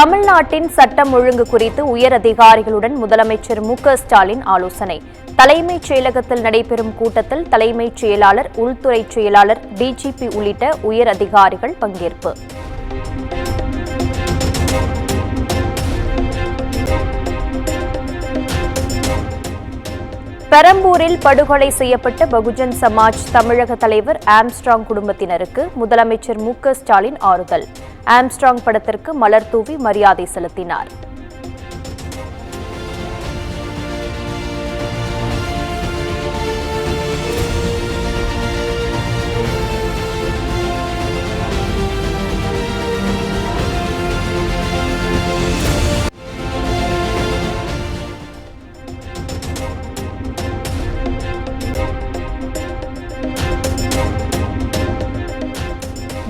தமிழ்நாட்டின் சட்டம் ஒழுங்கு குறித்து உயர் அதிகாரிகளுடன் முதலமைச்சர் மு.க.ஸ்டாலின் ஆலோசனை. தலைமைச் செயலகத்தில் நடைபெறும் கூட்டத்தில் தலைமைச் செயலாளர், உள்துறை செயலாளர், டிஜிபி உள்ளிட்ட உயர் அதிகாரிகள் பங்கேற்பு. பெரம்பூரில் படுகொலை செய்யப்பட்ட பகுஜன் சமாஜ் தமிழக தலைவர் ஆம்ஸ்ட்ராங் குடும்பத்தினருக்கு முதலமைச்சர் மு.க.ஸ்டாலின் ஆறுதல். ஆம்ஸ்ட்ராங் படத்திற்கு மலர் தூவி மரியாதை செலுத்தினார்.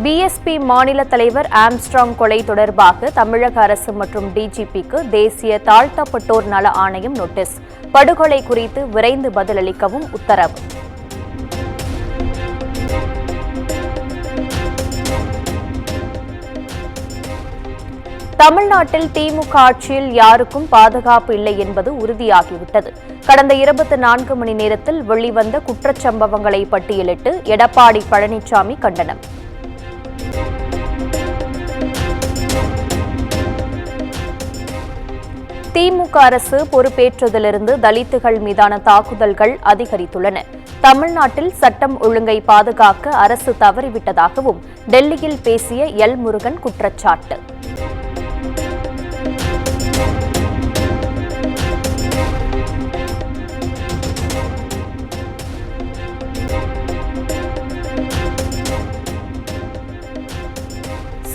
பிஎஸ்பி மாநில தலைவர் ஆம்ஸ்ட்ராங் கொலை தொடர்பாக தமிழக அரசு மற்றும் டிஜிபிக்கு தேசிய தாழ்த்தப்பட்டோர் நல ஆணையம் நோட்டீஸ். படுகொலை குறித்து விரைந்து பதிலளிக்கவும் உத்தரவு. தமிழ்நாட்டில் திமுக ஆட்சியில் யாருக்கும் பாதுகாப்பு இல்லை என்பது உறுதியாகிவிட்டது. கடந்த 24 மணி நேரத்தில் வெளிவந்த குற்றச்சம்பவங்களை பட்டியலிட்டு எடப்பாடி பழனிசாமி கண்டனம். திமுக அரசு பொறுப்பேற்றதிலிருந்து தலித்துகள் மீதான தாக்குதல்கள் அதிகரித்துள்ளன. தமிழ்நாட்டில் சட்டம் ஒழுங்கை பாதுகாக்க அரசு தவறிவிட்டதாகவும் டெல்லியில் பேசிய எல். முருகன் குற்றச்சாட்டு.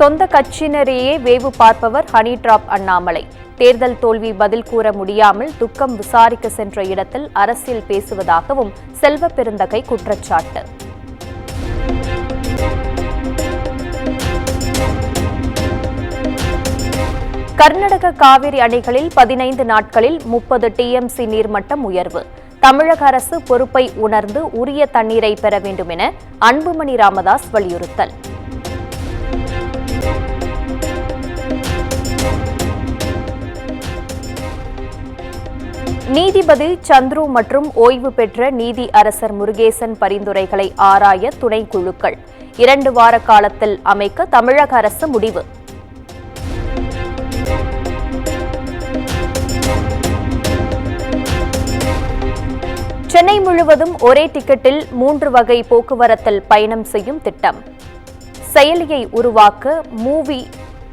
சொந்த கட்சியினரையே வேவு பார்ப்பவர் ஹனி டிராப் அண்ணாமலை. தேர்தல் தோல்வி பதில் கூற முடியாமல் துக்கம் விசாரிக்க சென்ற இடத்தில் அரசியல் பேசுவதாகவும் செல்வ பெருந்தகை குற்றச்சாட்டு. கர்நாடக காவிரி அணைகளில் 15 நாட்களில் 30 டிஎம்சி நீர்மட்டம் உயர்வு. தமிழக அரசு பொறுப்பை உணர்ந்து உரிய தண்ணீரை பெற வேண்டும் என அன்புமணி ராமதாஸ் வலியுறுத்தல். நீதிபதி சந்துரு மற்றும் ஓய்வு பெற்ற நீதி அரசர் முருகேசன் பரிந்துரைகளை ஆராய துணைக்குழுக்கள் 2 வார காலத்தில் அமைக்க தமிழக அரசு முடிவு. சென்னை முழுவதும் ஒரே டிக்கெட்டில் 3 வகை போக்குவரத்தில் பயணம் செய்யும் திட்டம். செயலியை உருவாக்க மூவி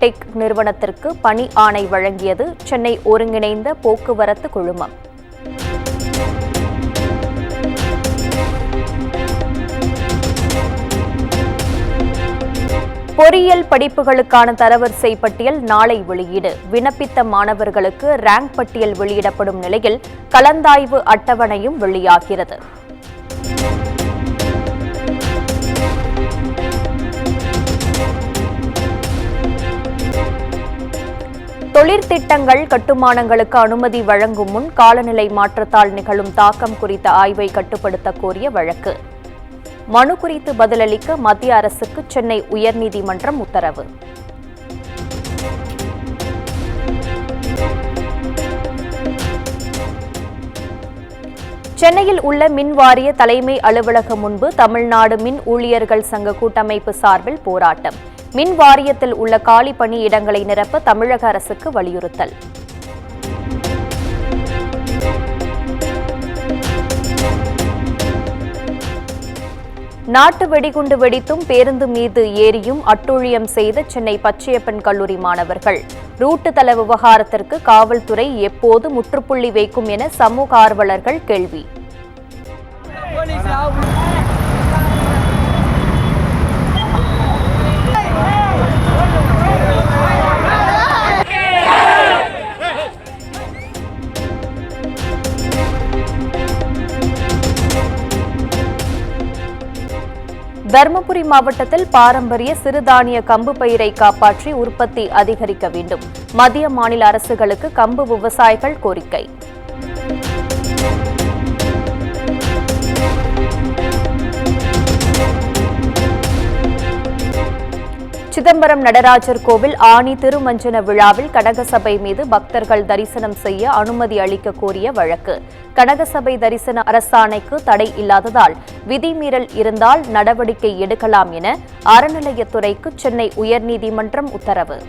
டெக் நிறுவனத்திற்கு பணி ஆணை வழங்கியது சென்னை ஒருங்கிணைந்த போக்குவரத்து குழுமம். பொறியியல் படிப்புகளுக்கான தரவரிசை பட்டியல் நாளை வெளியீடு. விண்ணப்பித்த மாணவர்களுக்கு ரேங்க் பட்டியல் வெளியிடப்படும் நிலையில் கலந்தாய்வு அட்டவணையும் வெளியாகிறது. தொழிற்திட்டங்கள் கட்டுமானங்களுக்கு அனுமதி வழங்கும் முன் காலநிலை மாற்றத்தால் நிகழும் தாக்கம் குறித்த ஆய்வை கட்டுப்படுத்த கோரிய வழக்கு. மனு குறித்து பதிலளிக்க மத்திய அரசுக்கு சென்னை உயர்நீதிமன்றம் உத்தரவு. சென்னையில் உள்ள மின் வாரிய தலைமை அலுவலகம் முன்பு தமிழ்நாடு மின் ஊழியர்கள் சங்க கூட்டமைப்பு சார்பில் போராட்டம். மின் வாரியத்தில் உள்ள காலி பணி இடங்களை நிரப்ப தமிழக அரசுக்கு வலியுறுத்தல். நாட்டு வெடிகுண்டு வெடித்தும் பேருந்து மீது ஏறியும் அட்டூழியம் செய்த சென்னை பச்சையப்பன் கல்லூரி மாணவர்கள். ரூட்டு தள விவகாரத்திற்கு காவல்துறை எப்போது முற்றுப்புள்ளி வைக்கும் என சமூக ஆர்வலர்கள் கேள்வி. தருமபுரி மாவட்டத்தில் பாரம்பரிய சிறுதானிய கம்பு பயிரை காப்பாற்றி உற்பத்தி அதிகரிக்க வேண்டும். மத்திய மாநில அரசுகளுக்கு கம்பு விவசாயிகள் கோரிக்கை. சிதம்பரம் நடராஜர் கோவில் ஆனி திருமஞ்சன விழாவில் கனகசபை மீது பக்தர்கள் தரிசனம் செய்ய அனுமதி அளிக்க கோரிய வழக்கு. கனகசபை தரிசன அரசாணைக்கு தடை இல்லாததால் விதிமீறல் இருந்தால் நடவடிக்கை எடுக்கலாம் என அறநிலையத்துறைக்கு சென்னை உயர்நீதிமன்றம் உத்தரவு.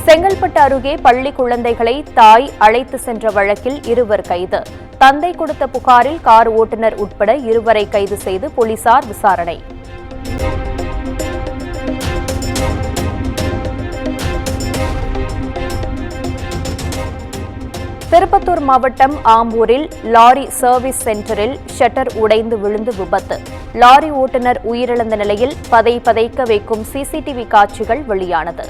செங்கல்பட்டு அருகே பள்ளி குழந்தைகளை தாய் அழைத்து சென்ற வழக்கில் 2 கைது. தந்தை கொடுத்த புகாரில் கார் ஓட்டுநர் உட்பட 2 கைது செய்து போலீசார் விசாரணை. திருப்பத்தூர் மாவட்டம் ஆம்பூரில் லாரி சர்வீஸ் சென்டரில் ஷட்டர் உடைந்து விழுந்து விபத்து. லாரி ஓட்டுநர் உயிரிழந்த நிலையில் பதைக்க வைக்கும் சிசிடிவி காட்சிகள் வெளியானது.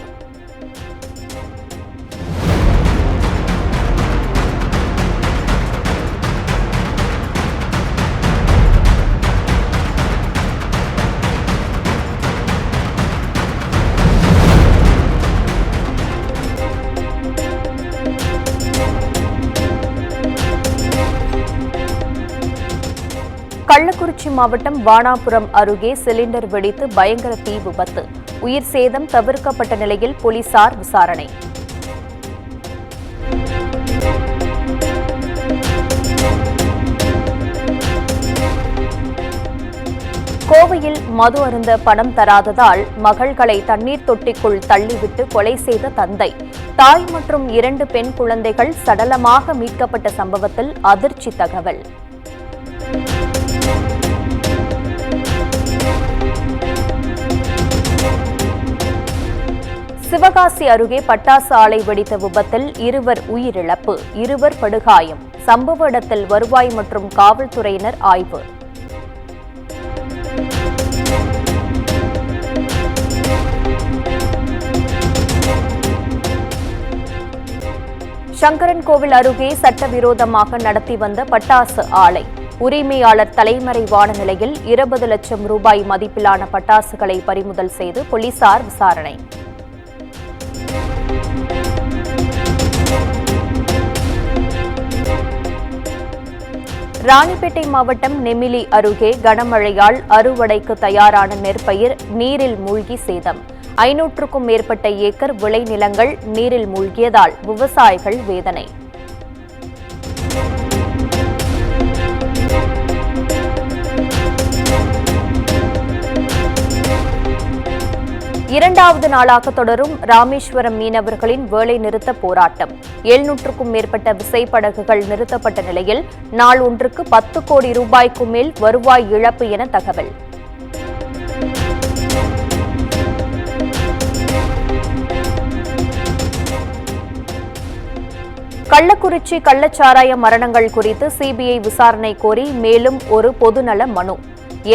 கள்ளக்குறிச்சி மாவட்டம் வானாபுரம் அருகே சிலிண்டர் வெடித்து பயங்கர தீ விபத்து. உயிர் சேதம் தவிர்க்கப்பட்ட நிலையில் போலீசார் விசாரணை. கோவையில் மது அருந்த பணம் தராததால் மகள்களை தண்ணீர் தொட்டிக்குள் தள்ளிவிட்டு கொலை செய்த தந்தை. தாய் மற்றும் 2 பெண் குழந்தைகள் சடலமாக மீட்கப்பட்ட சம்பவத்தில் அதிர்ச்சி தகவல். சிவகாசி அருகே பட்டாசு ஆலை வெடித்த விபத்தில் 2 உயிரிழப்பு, 2 படுகாயம். சம்பவ இடத்தில் வருவாய் மற்றும் காவல்துறையினர் ஆய்வு. சங்கரன்கோவில் அருகே சட்டவிரோதமாக நடத்தி வந்த பட்டாசு ஆலை. உரிமையாளர் தலைமறைவான நிலையில் 20 லட்சம் ரூபாய் மதிப்பிலான பட்டாசுகளை பறிமுதல் செய்து போலீசார் விசாரணை. ராணிப்பேட்டை மாவட்டம் நெமிலி அருகே கனமழையால் அறுவடைக்கு தயாரான நெற்பயிர் நீரில் மூழ்கி சேதம். 500க்கும் மேற்பட்ட ஏக்கர் விளைநிலங்கள் நீரில் மூழ்கியதால் விவசாயிகள் வேதனை. இரண்டாவது நாளாக தொடரும் ராமேஸ்வரம் மீனவர்களின் வேலை நிறுத்த போராட்டம். 700க்கும் மேற்பட்ட விசைப்படகுகள் நிறுத்தப்பட்ட நிலையில் நாள் ஒன்றுக்கு 10 கோடி ரூபாய்க்கு மேல் வருவாய் இழப்பு என தகவல். கள்ளக்குறிச்சி கள்ளச்சாராய மரணங்கள் குறித்து சிபிஐ விசாரணை கோரி மேலும் ஒரு பொதுநல மனு.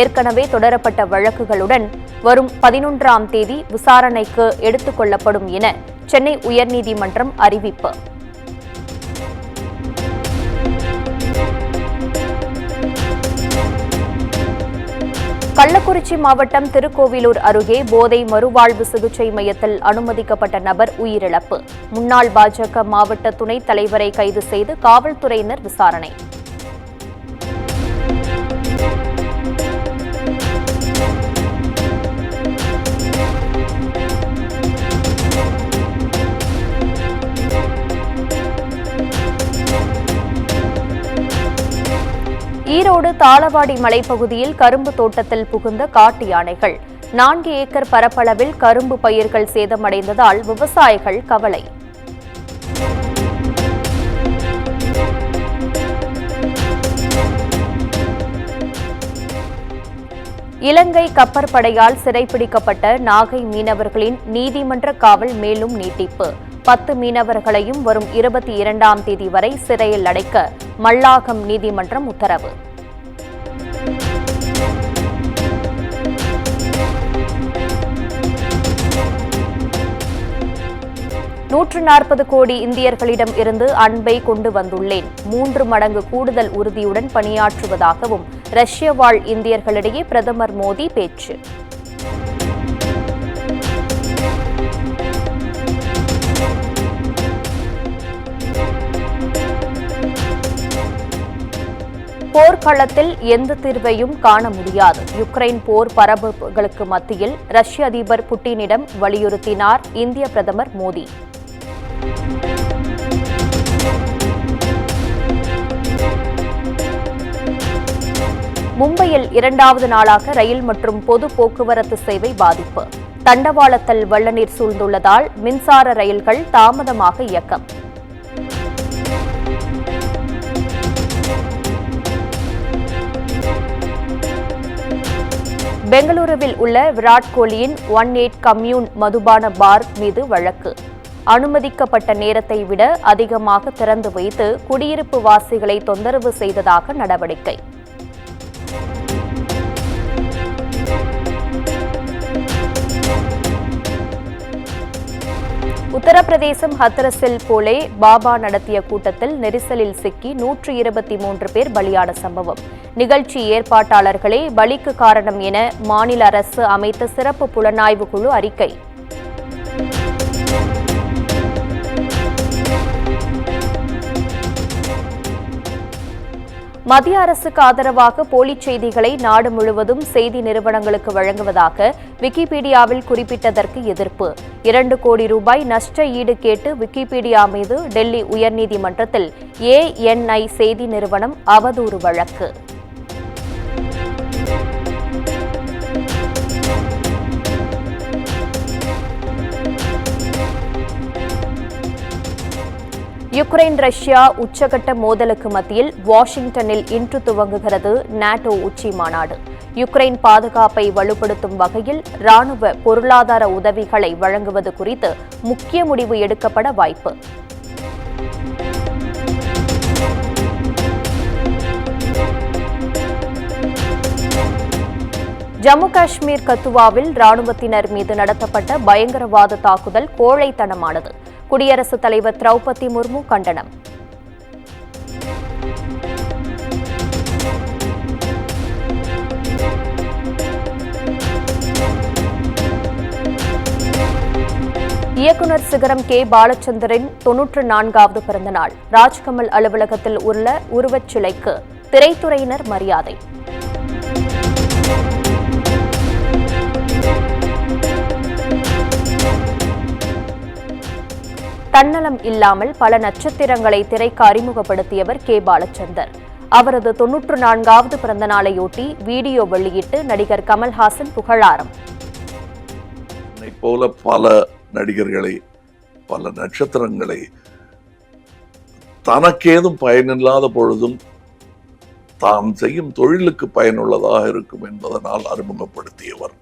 ஏற்கனவே தொடரப்பட்ட வழக்குகளுடன் வரும் 11ஆம் தேதி விசாரணைக்கு எடுத்துக் கொள்ளப்படும் என சென்னை உயர்நீதிமன்றம் அறிவிப்பு. கள்ளக்குறிச்சி மாவட்டம் திருக்கோவிலூர் அருகே போதை மறுவாழ்வு சிகிச்சை மையத்தில் அனுமதிக்கப்பட்ட நபர் உயிரிழப்பு. முன்னாள் பாஜக மாவட்ட துணைத் தலைவரை கைது செய்து காவல்துறையினர் விசாரணை. ஈரோடு தாளவாடி மலைப்பகுதியில் கரும்பு தோட்டத்தில் புகுந்த காட்டு யானைகள். 4 ஏக்கர் பரப்பளவில் கரும்பு பயிர்கள் சேதமடைந்ததால் விவசாயிகள் கவலை. இலங்கை கப்பற்படையால் சிறைப்பிடிக்கப்பட்ட நாகை மீனவர்களின் நீதிமன்ற காவல் மேலும் நீட்டிப்பு. 10 மீனவர்களையும் வரும் 22ஆம் தேதி வரை சிறையில் அடைக்க மல்லாகம் நீதிமன்றம் உத்தரவு. $140 கோடி இந்தியர்களிடம் இருந்து அன்பை கொண்டு வந்துள்ளேன். 3 மடங்கு கூடுதல் உறுதியுடன் பணியாற்றுவதாகவும் ரஷ்ய வாழ் இந்தியர்களிடையே பிரதமர் மோடி பேச்சு. போர்க்களத்தில் எந்த தீர்வையும் காண முடியாது. யுக்ரைன் போர் பரபரப்புகளுக்கு மத்தியில் ரஷ்ய அதிபர் புட்டினிடம் வலியுறுத்தினார் இந்திய பிரதமர் மோடி. மும்பையில் 2வது நாளாக ரயில் மற்றும் பொது போக்குவரத்து சேவை பாதிப்பு. தண்டவாளத்தில் வெள்ளநீர் சூழ்ந்துள்ளதால் மின்சார ரயில்கள் தாமதமாக இயக்கம். பெங்களூருவில் உள்ள விராட் கோலியின் 18 கம்யூன் மதுபான பார் மீது வழக்கு. அனுமதிக்கப்பட்ட நேரத்தை விட அதிகமாக திறந்து வைத்து குடியிருப்பு வாசிகளை தொந்தரவு செய்ததாக நடவடிக்கை. உத்தரப்பிரதேசம் ஹத்ரஸில் போலே பாபா நடத்திய கூட்டத்தில் நெரிசலில் சிக்கி 123 பேர் பலியான சம்பவம். நிகழ்ச்சி ஏற்பாட்டாளர்களே பலிக்கு காரணம் என மாநில அரசு அமைத்த சிறப்பு புலனாய்வு குழு அறிக்கை. மத்திய அரசுக்கு ஆதரவாக போலிச் செய்திகளை நாடு முழுவதும் செய்தி நிறுவனங்களுக்கு வழங்குவதாக விக்கிபீடியாவில் குறிப்பிட்டதற்கு எதிர்ப்பு. 2 கோடி ரூபாய் நஷ்ட ஈடு கேட்டு விக்கிபீடியா மீது டெல்லி உயர்நீதிமன்றத்தில் ANI செய்தி நிறுவனம் அவதூறு வழக்கு. யுக்ரைன் ரஷ்யா உச்சகட்ட மோதலுக்கு மத்தியில் வாஷிங்டனில் இன்று துவங்குகிறது நாட்டோ உச்சி மாநாடு. யுக்ரைன் பாதுகாப்பை வலுப்படுத்தும் வகையில் ராணுவ பொருளாதார உதவிகளை வழங்குவது குறித்து முக்கிய முடிவு எடுக்கப்பட வாய்ப்பு. ஜம்மு காஷ்மீர் கத்துவாவில் ராணுவத்தினர் மீது நடத்தப்பட்ட பயங்கரவாத தாக்குதல் கோழைத்தனமானது. குடியரசுத் தலைவர் திரௌபதி முர்மு கண்டனம். இயக்குநர் சிகரம் கே பாலச்சந்தரின் 94வது பிறந்தநாள். ராஜ்கமல் அலுவலகத்தில் உள்ள உருவச் சிலைக்கு திரைத்துறையினர் மரியாதை. தன்னலம் இல்லாமல் பல நட்சத்திரங்களை திரைக்கு அறிமுகப்படுத்தியவர் கே பாலச்சந்தர். அவரது 94வது பிறந்தநாளையொட்டி வீடியோ வெளியிட்டு நடிகர் கமல்ஹாசன் புகழாரம். போல பல நடிகர்களை, பல நட்சத்திரங்களை தனக்கேதும் பயனில்லாத பொழுதும் தாம் செய்யும் தொழிலுக்கு பயனுள்ளதாக இருக்கும் என்பதனால் அறிமுகப்படுத்தியவர்.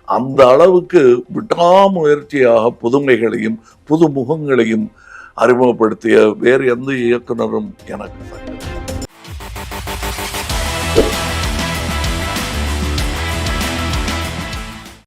அந்த அளவுக்கு விடாமுயற்சியாக புதுமைகளையும் புதுமுகங்களையும் அறிமுகப்படுத்திய வேறு எந்த இயக்குனரும் எனக்கு